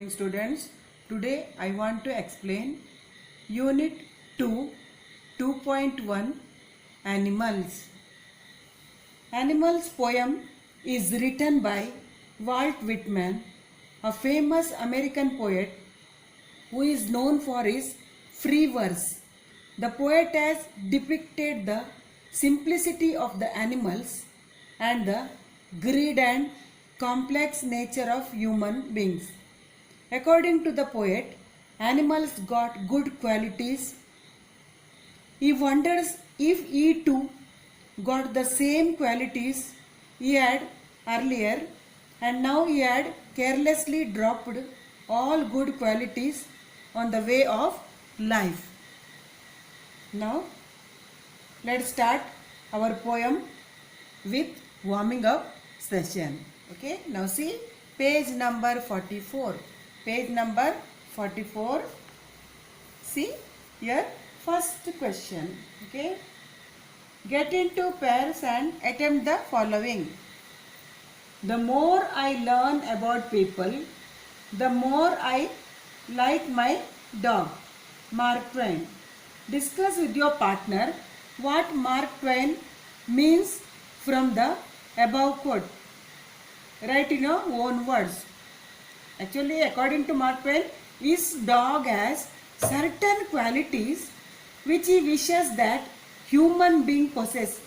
Students, today I want to explain Unit 2, 2.1 Animals. Animals poem is written by Walt Whitman, a famous American poet who is known for his free verse. The poet has depicted the simplicity of the animals and the greed and complex nature of human beings. According to the poet, animals got good qualities. He wonders if he too got the same qualities he had earlier, and now he had carelessly dropped all good qualities on the way of life. Now, let's start our poem with warming up session. Okay, now see page number 44. Page number 44. See here, first question. Okay, get into pairs and attempt the following. The more I learn about people, the more I like my dog. Mark Twain. Discuss with your partner what Mark Twain means from the above quote. Write in your own words. Actually, according to Mark Twain, his dog has certain qualities which he wishes that human being possess.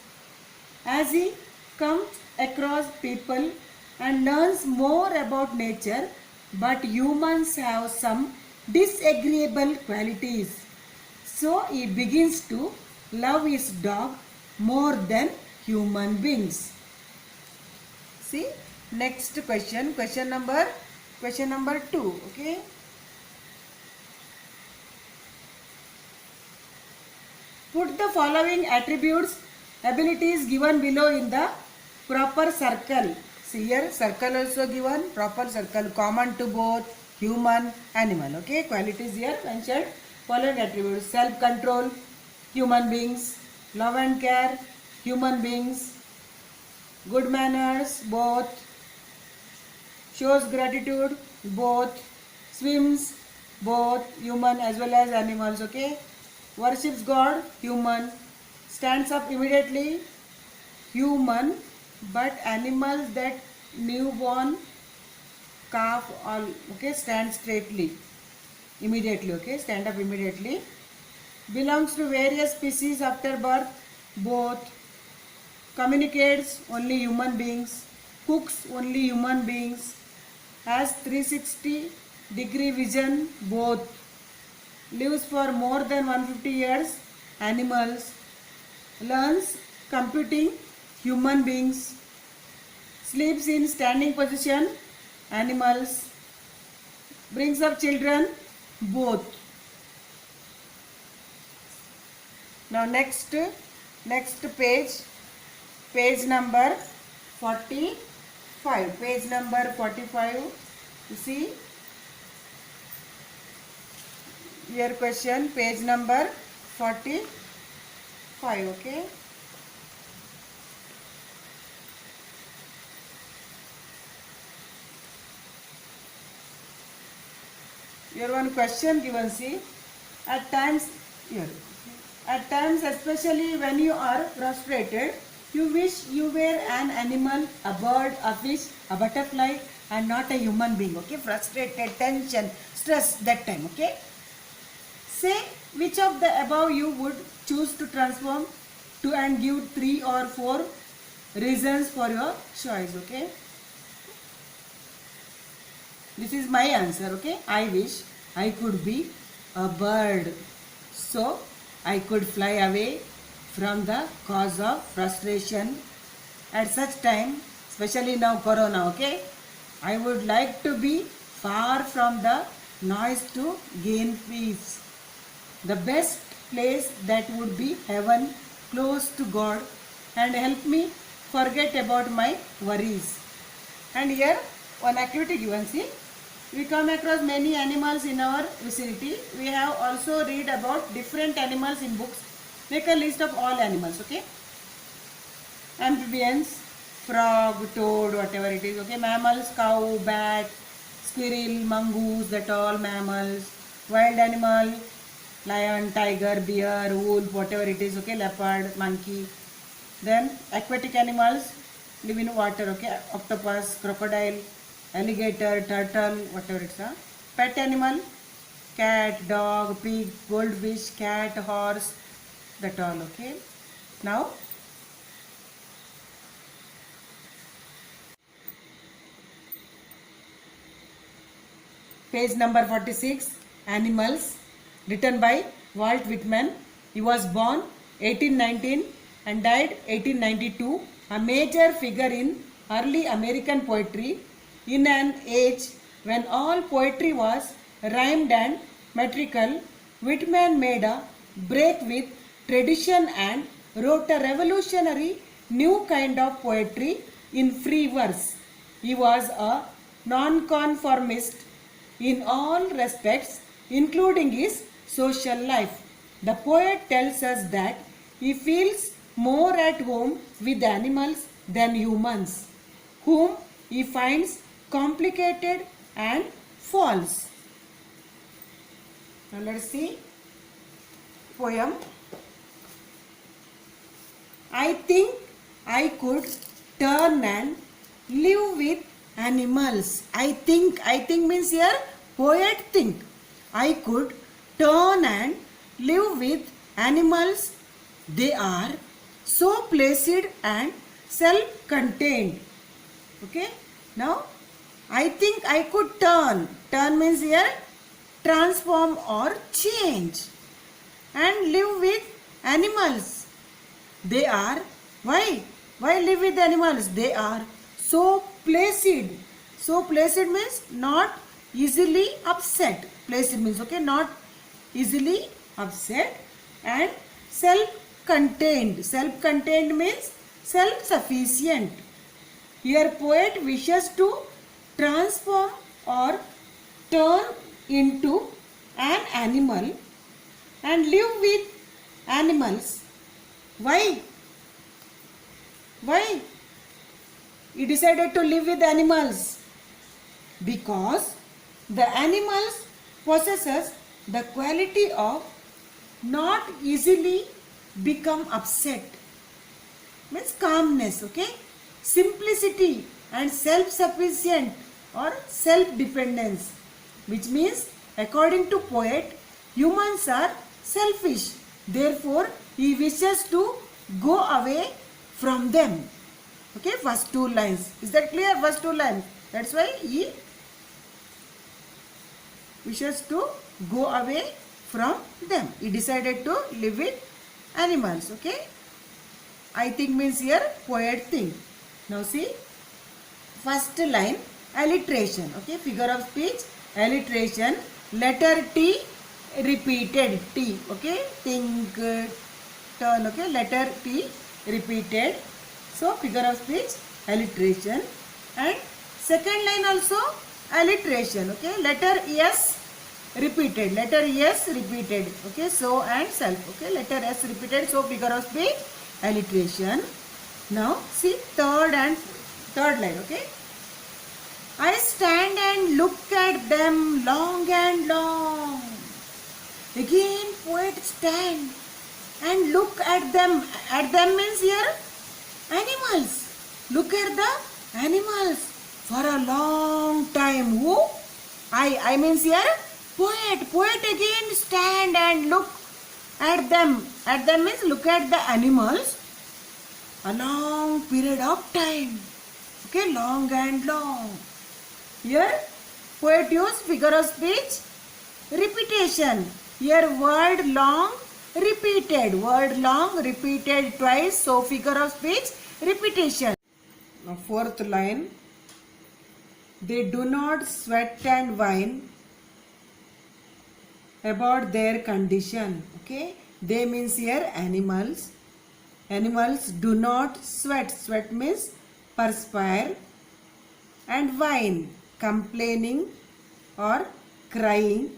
As he comes across people and learns more about nature, but humans have some disagreeable qualities. So he begins to love his dog more than human beings. See, next question, question number 2. Okay. Put the following attributes, abilities given below in the proper circle. See here, circle also given, proper circle, common to both human, animal. Okay, qualities here mentioned. Following attributes: self-control, human beings; love and care, human beings; good manners, both; shows gratitude, both; swims, both human as well as animals. Okay, worships God, human; stands up immediately, human, but animals that newborn calf all okay stand straightly immediately. Okay, stand up immediately. Belongs to various species after birth, both. Communicates only human beings, cooks only human beings, has 360-degree vision, both. Lives for more than 150 years, animals. Learns computing, human beings. Sleeps in standing position, animals. Brings up children, both. Now next page number 45. Page number 45. You see your question, page number 45. Okay. Here one question given, see. At times, especially when you are frustrated, you wish you were an animal, a bird, a fish, a butterfly, and not a human being. Okay, frustrated, tension, stress that time. Okay. Say which of the above you would choose to transform to, and give 3 or 4 reasons for your choice. Okay. This is my answer. Okay, I wish I could be a bird, so I could fly away from the cause of frustration at such time, especially now corona. Okay, I would like to be far from the noise to gain peace. The best place that would be heaven, close to God, and help me forget about my worries. And here one activity given, see. We come across many animals in our vicinity. We have also read about different animals in books. Make a list of all animals. Okay. Amphibians, frog, toad, whatever it is. Okay. Mammals, cow, bat, squirrel, mongoose, that all mammals. Wild animal, lion, tiger, bear, wolf, whatever it is, okay, leopard, monkey. Then aquatic animals live in water, okay, octopus, crocodile, alligator, turtle, whatever it's a. Pet animal, cat, dog, pig, goldfish, cat, horse, that all, okay. Now, page number 46, Animals, written by Walt Whitman. He was born 1819 and died 1892, a major figure in early American poetry in an age when all poetry was rhymed and metrical. Whitman made a break with tradition and wrote a revolutionary new kind of poetry in free verse. He was a nonconformist in all respects, including his social life. The poet tells us that he feels more at home with animals than humans, whom he finds complicated and false. Now let's see poem. I think I could turn and live with animals. I think means here poet think. I could turn and live with animals. They are so placid and self-contained. Okay. Now, I think I could turn. Turn means here transform or change. And live with animals. They are, why? Why live with animals? They are so placid. So placid means not easily upset. Placid means, okay, not easily upset. And self-contained. Self-contained means self-sufficient. Here poet wishes to transform or turn into an animal and live with animals. Why? Why? He decided to live with animals because the animals possesses the quality of not easily become upset. Means calmness, okay? Simplicity and self-sufficient or self-dependence, which means according to poet, humans are selfish. Therefore, he wishes to go away from them. Okay, first two lines. Is that clear? First two lines. That's why he wishes to go away from them. He decided to live with animals. Okay. I think means here poet think. Now see, first line alliteration. Okay, figure of speech, alliteration, letter T repeated. T. Okay, think, turn. Okay, letter T repeated. So figure of speech, alliteration, and second line also alliteration. Okay, letter S repeated. Letter S repeated. Okay, so and self. Okay, letter S repeated. So figure of speech, alliteration. Now see third line. Okay, I stand and look at them long and long. Again poet stand and look at them. At them means here animals. Look at the animals for a long time. Who? I means here poet. Poet again stand and look at them. At them means look at the animals a long period of time. Okay, long and long. Here poet use figure of speech repetition. Here word long repeated. Word long repeated twice. So figure of speech repetition. Now fourth line. They do not sweat and whine about their condition. Okay. They means here animals. Animals do not sweat. Sweat means perspire. And whine, complaining or crying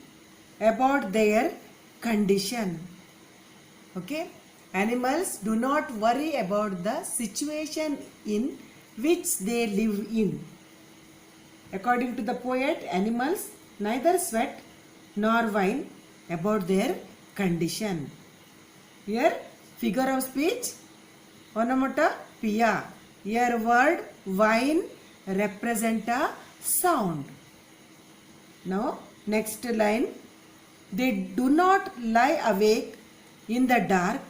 about their condition. Okay. Animals do not worry about the situation in which they live in. According to the poet, animals neither sweat nor whine about their condition. Here, figure of speech, onomatopoeia. Here, word whine represent a sound. Now, next line. They do not lie awake in the dark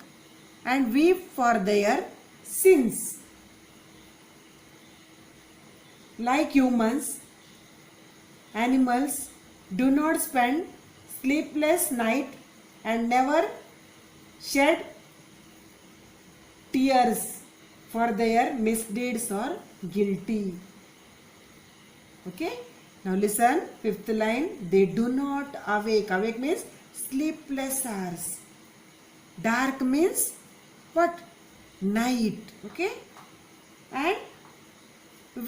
and weep for their sins. Like humans, animals do not spend sleepless night and never shed tears for their misdeeds or guilty. Okay. Now listen, fifth line. They do not awake. Awake means sleepless hours. Dark means what? Night. Okay. And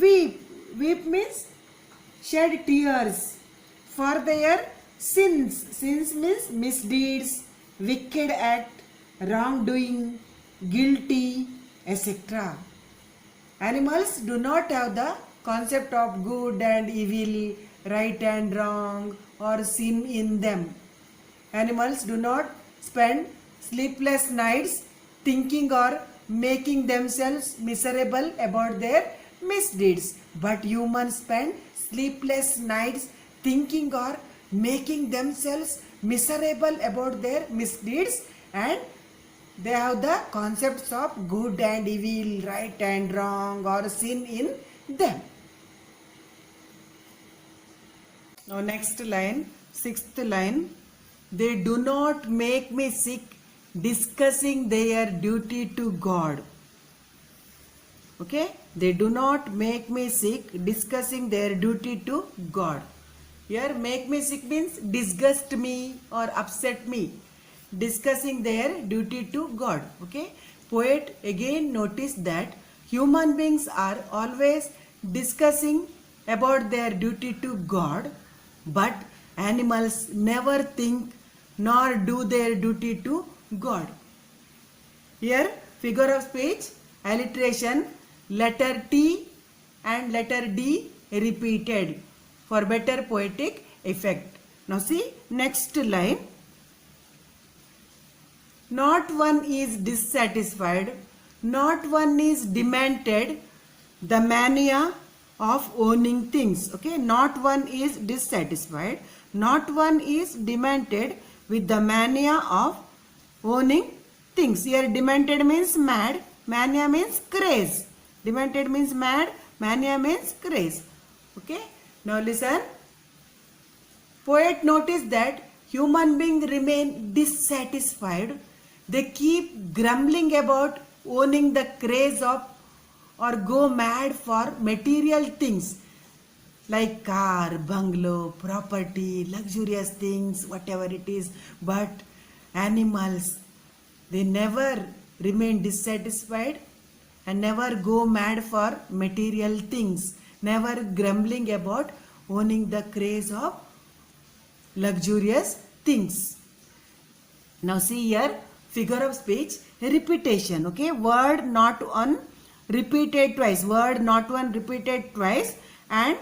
weep. Weep means shed tears for their sins. Sins means misdeeds, wicked act, wrongdoing, guilty, etc. Animals do not have the concept of good and evil, right and wrong, or sin in them. Animals do not spend sleepless nights thinking or making themselves miserable about their misdeeds. But humans spend sleepless nights thinking or making themselves miserable about their misdeeds, and they have the concepts of good and evil, right and wrong, or sin in them. Now next line, sixth line. They do not make me sick discussing their duty to God. Okay, they do not make me sick discussing their duty to God. Here make me sick means disgust me or upset me, discussing their duty to God. Okay, poet again noticed that human beings are always discussing about their duty to God, but animals never think nor do their duty to God. Here figure of speech, alliteration, letter T and letter D repeated for better poetic effect. Now see next line. Not one is dissatisfied, not one is demented, the mania of owning things. Okay, not one is dissatisfied, not one is demented with the mania of owning things. Here demented means mad, mania means craze. Demented means mad, mania means craze. Okay, now listen. Poet noticed that human beings remain dissatisfied. They keep grumbling about owning the craze of or go mad for material things like car, bungalow, property, luxurious things, whatever it is. But animals, they never remain dissatisfied and never go mad for material things, never grumbling about owning the craze of luxurious things. Now see here, figure of speech, repetition. Okay, word not one repeated twice, word not one repeated twice, and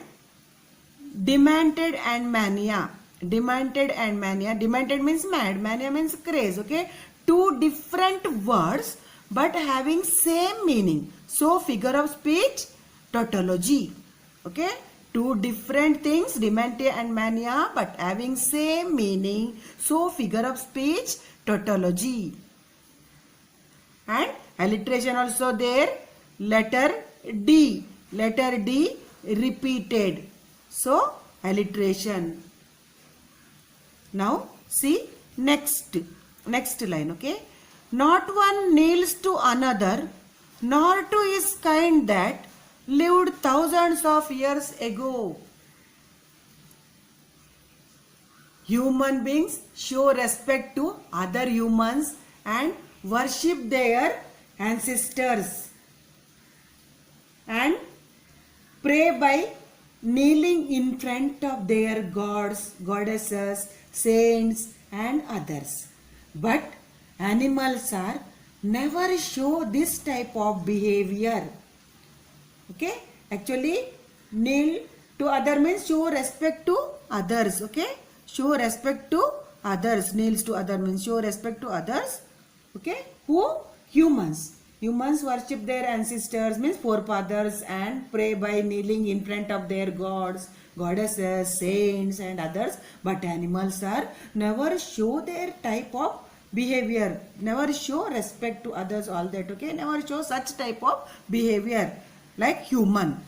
demented and mania. Demented and mania. Demented means mad, mania means craze. Okay, two different words but having same meaning. So figure of speech, tautology. Okay, two different things, demented and mania, but having same meaning. So figure of speech, tautology. And alliteration also there. Letter D repeated. So alliteration. Now see next line. Okay, not one kneels to another, nor to his kind that lived thousands of years ago. Human beings show respect to other humans and worship their ancestors and pray by kneeling in front of their gods, goddesses, saints and others. But animals are never show this type of behavior. Okay, actually kneel To other means show respect to others. Okay. Show respect to others. Kneels to other means show respect to others. Okay. Who? Humans. Humans worship their ancestors means forefathers and pray by kneeling in front of their gods, goddesses, saints and others. But animals are never show their type of behavior. Never show respect to others, all that. Okay. Never show such type of behavior like human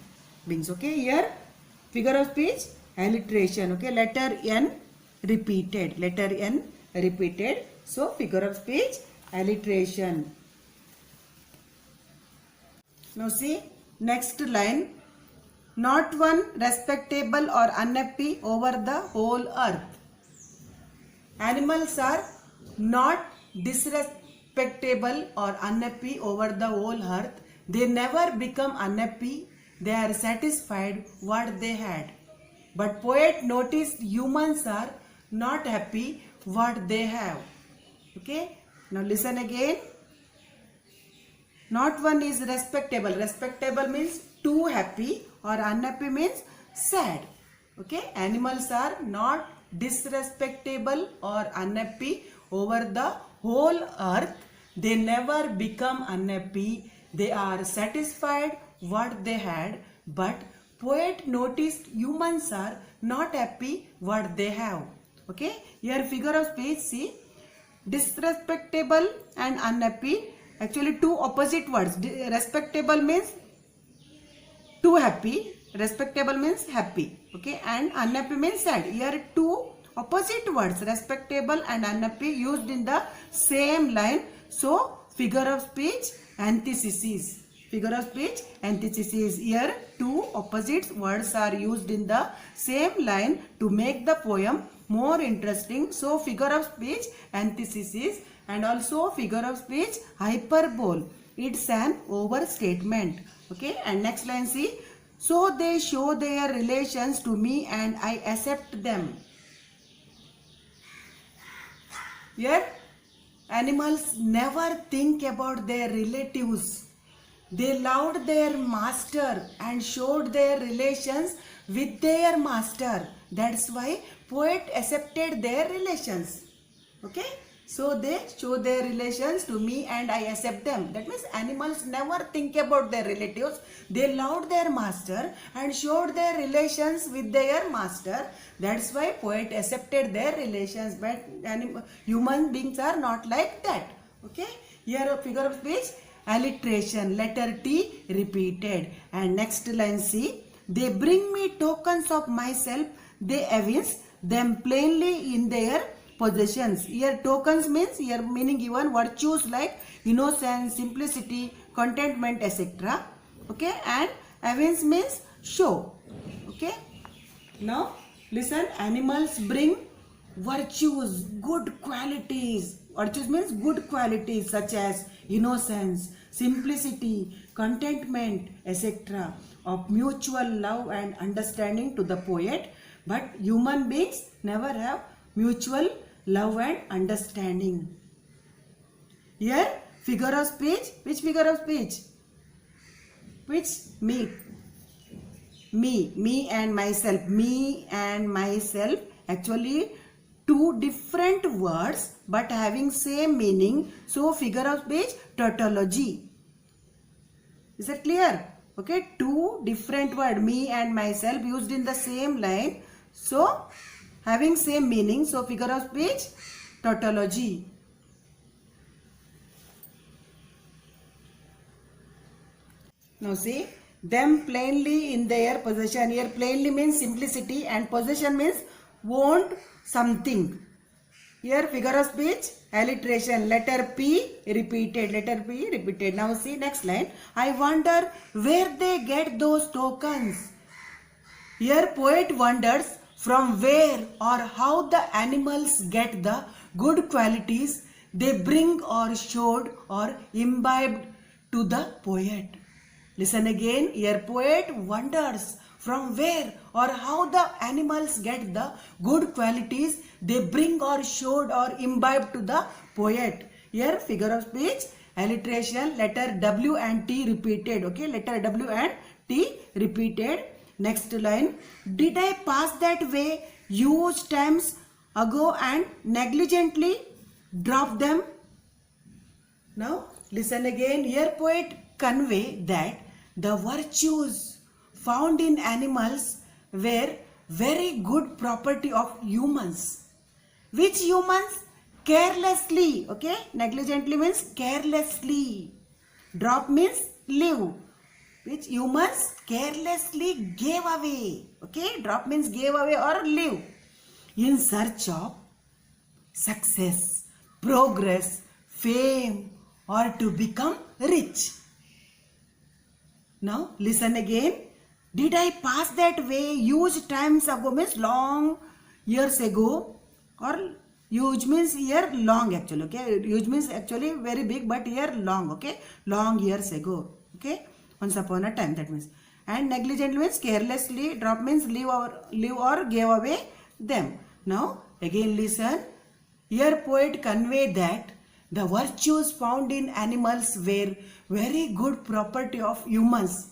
beings. Okay. Here figure of speech alliteration. Okay. Letter N repeated. Letter N repeated. So figure of speech alliteration. Now see next line. Not one respectable or unhappy over the whole earth. Animals are not disrespectable or unhappy over the whole earth. They never become unhappy. They are satisfied what they had. But poet noticed humans are not happy what they have. Okay. Now listen again. Not one is respectable. Respectable means too happy or unhappy means sad. Okay. Animals are not disrespectable or unhappy over the whole earth. They never become unhappy. They are satisfied what they had. But poet noticed humans are not happy what they have. Okay. Here figure of speech, see. Disrespectable and unhappy. Actually two opposite words. Respectable means too happy. Respectable means happy. Okay. And unhappy means sad. Here two opposite words. Respectable and unhappy used in the same line. So figure of speech antithesis. Figure of speech antithesis. Here two opposite words are used in the same line to make the poem more interesting. So figure of speech antithesis and also figure of speech hyperbole. It's an overstatement. Okay. And next line see. So they show their relations to me and I accept them. Here animals never think about their relatives. They loved their master and showed their relations with their master. That's why poet accepted their relations. Okay. So they show their relations to me and I accept them. That means animals never think about their relatives. They loved their master and showed their relations with their master. That's why poet accepted their relations. But human beings are not like that. Okay. Here a figure of speech alliteration. Letter T repeated. And next line see. They bring me tokens of myself. They evince them plainly in their possessions. Here tokens means here meaning given virtues like innocence, simplicity, contentment, etc. Okay. And evince means show. Okay. Now listen. Animals bring virtues, good qualities. Virtues means good qualities such as innocence, simplicity, contentment, etc. of mutual love and understanding to the poet. But human beings never have mutual love and understanding. Here figure of speech. Which figure of speech? Which? Me. Me and myself. Me and myself. Actually two different words but having same meaning. So figure of speech tautology. Is that clear? Okay. Two different words, me and myself, used in the same line. So having same meaning. So figure of speech tautology. Now see. Them plainly in their possession. Here plainly means simplicity and possession means want something. Here figure of speech alliteration. Letter P repeated. Letter P repeated. Now see next line. I wonder where they get those tokens. Here poet wonders from where or how the animals get the good qualities they bring or showed or imbibed to the poet. Listen again. Here poet wonders from where or how the animals get the good qualities they bring or showed or imbibed to the poet. Here figure of speech alliteration. Letter W and T repeated. Okay. Letter W and T repeated. Next line. Did I pass that way huge times ago and negligently drop them? Now listen again. Here poet convey that the virtues found in animals were very good property of humans. Which humans carelessly, okay, negligently means carelessly, drop means leave, which humans carelessly gave away, okay, drop means gave away or leave, in search of success, progress, fame, or to become rich. Now listen again. Did I pass that way huge times ago means long years ago, or huge means here long actually, okay, huge means actually very big, but here long, okay, long years ago, okay, once upon a time, that means. And negligent means carelessly, drop means leave or gave away them. Now again listen. Here poet convey that the virtues found in animals were very good property of humans,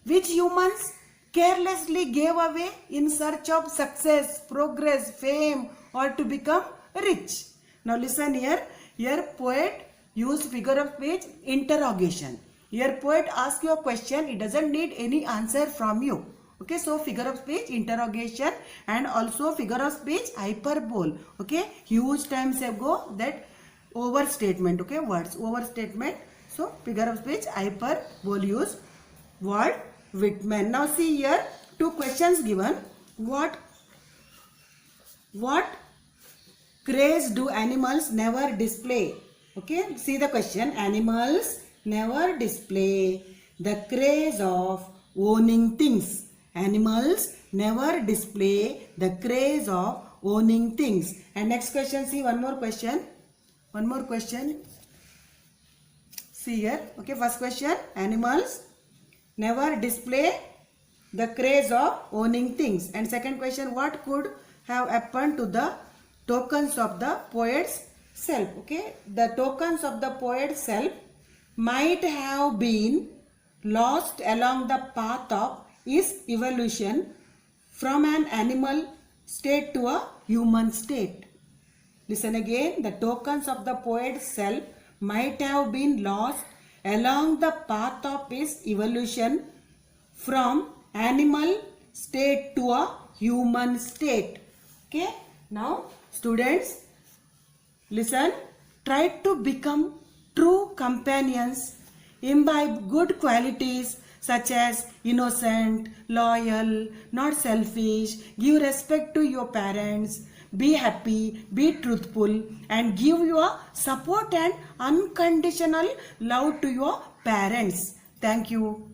which humans carelessly gave away in search of success, progress, fame, or to become rich. Now listen here. Here poet use figure of speech interrogation. Here poet asks you a question. It doesn't need any answer from you. Okay, so figure of speech interrogation and also figure of speech hyperbole. Okay, huge times ago that overstatement. Okay, words overstatement. So figure of speech hyperbole use Walt Whitman. Now see here two questions given. What craze do animals never display? Okay, see the question. Animals never display the craze of owning things. Animals never display the craze of owning things. And next question, see one more question. One more question. See here. Okay, first question. Animals never display the craze of owning things. And second question, what could have happened to the tokens of the poet's self? Okay, the tokens of the poet's self might have been lost along the path of his evolution from an animal state to a human state. Listen again. The tokens of the poet's self might have been lost along the path of his evolution from animal state to a human state. Okay. Now students, listen. Try to become true companions, imbibe good qualities such as innocent, loyal, not selfish, give respect to your parents, be happy, be truthful, and give your support and unconditional love to your parents. Thank you.